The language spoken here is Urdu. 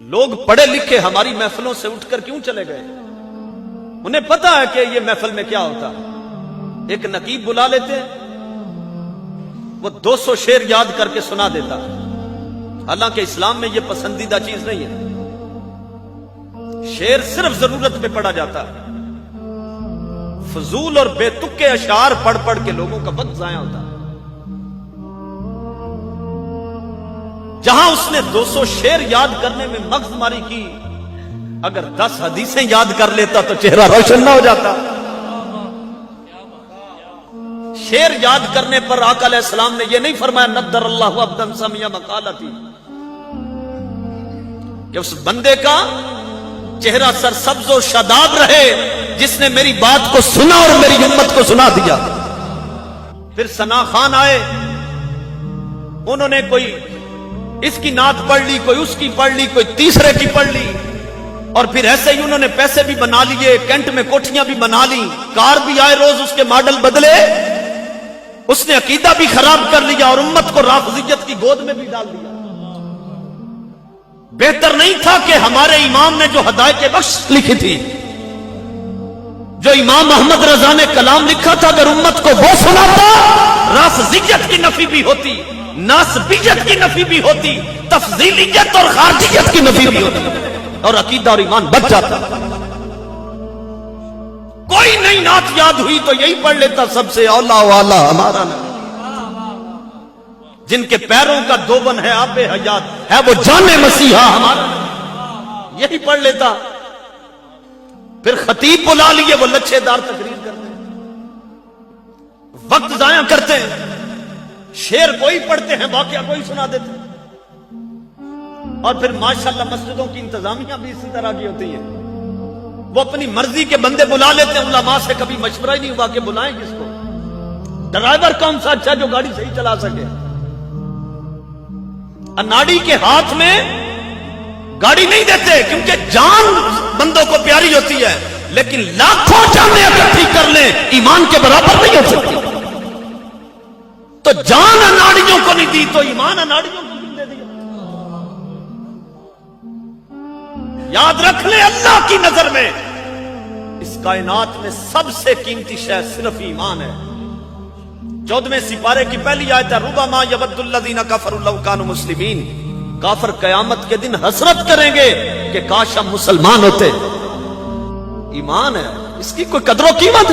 لوگ پڑھے لکھے ہماری محفلوں سے اٹھ کر کیوں چلے گئے؟ انہیں پتا ہے کہ یہ محفل میں کیا ہوتا ہے۔ ایک نقیب بلا لیتے ہیں، وہ 200 شعر یاد کر کے سنا دیتا ہے، حالانکہ اسلام میں یہ پسندیدہ چیز نہیں ہے۔ شعر صرف ضرورت پہ پڑھا جاتا ہے، فضول اور بے تکے اشعار پڑھ پڑھ کے لوگوں کا وقت ضائع ہوتا ہے۔ جہاں اس نے 200 شعر یاد کرنے میں مغز ماری کی، اگر 10 حدیثیں یاد کر لیتا تو چہرہ روشن نہ ہو جاتا۔ شعر یاد کرنے پر آقا علیہ السلام نے یہ نہیں فرمایا نضر اللہ عبدا سمع مقالتی، کہ اس بندے کا چہرہ سرسبز و شاداب رہے جس نے میری بات کو سنا اور میری امت کو سنا دیا۔ پھر ثنا خان آئے، انہوں نے کوئی اس کی نعت پڑھ لی، کوئی اس کی پڑھ لی، کوئی تیسرے کی پڑھ لی، اور پھر ایسے ہی انہوں نے پیسے بھی بنا لیے، کینٹ میں کوٹھیاں بھی بنا لی، کار بھی آئے، روز اس کے ماڈل بدلے۔ اس نے عقیدہ بھی خراب کر لیا اور امت کو رافضیت کی گود میں بھی ڈال دیا۔ بہتر نہیں تھا کہ ہمارے امام نے جو ہدایت بخش لکھی تھی، جو امام محمد رضا نے کلام لکھا تھا، اگر امت کو وہ سناتا، رافضیت کی نفی بھی ہوتی، ناسبیت کی نفی بھی ہوتی، تفضیلیت اور خارجیت کی نفی بھی ہوتی، اور عقیدہ اور ایمان بچ جاتا۔ کوئی نئی نعت یاد ہوئی تو یہی پڑھ لیتا، سب سے اولا والا ہمارا نبی، جن کے پیروں کا دوبن ہے آب حیات ہے، وہ جان مسیحا ہمارا نبی، یہی پڑھ لیتا۔ پھر خطیب بلا لیے، وہ لچھے دار تقریر کرتے ہیں، وقت ضائع کرتے ہیں، شعر کوئی پڑھتے ہیں، واقعہ کوئی سنا دیتے ہیں، اور پھر ماشاءاللہ مسجدوں کی انتظامیہ بھی اسی طرح کی ہوتی ہے، وہ اپنی مرضی کے بندے بلا لیتے ہیں، علماء سے کبھی مشورہ ہی نہیں ہوا کہ بلائیں کس کو، ڈرائیور کون سا اچھا جو گاڑی صحیح چلا سکے۔ اناڑی کے ہاتھ میں گاڑی نہیں دیتے کیونکہ جان بندوں کو پیاری ہوتی ہے، لیکن لاکھوں جانیں اکٹھی کر لیں ایمان کے برابر نہیں ہو سکتی۔ تو جان اناڑیوں کو نہیں دی تو ایمان اناڑیوں کو کیوں دے دیا؟ یاد رکھ لیں، اللہ کی نظر میں اس کائنات میں سب سے قیمتی شے صرف ایمان ہے۔ 14ویں سپارے کی پہلی آیت ہے، ربما یود الذین کفروا لو کانوا مسلمین، کافر قیامت کے دن حسرت کریں گے کہ کاش ہم مسلمان ہوتے۔ ایمان ہے، اس کی کوئی قدر و قیمت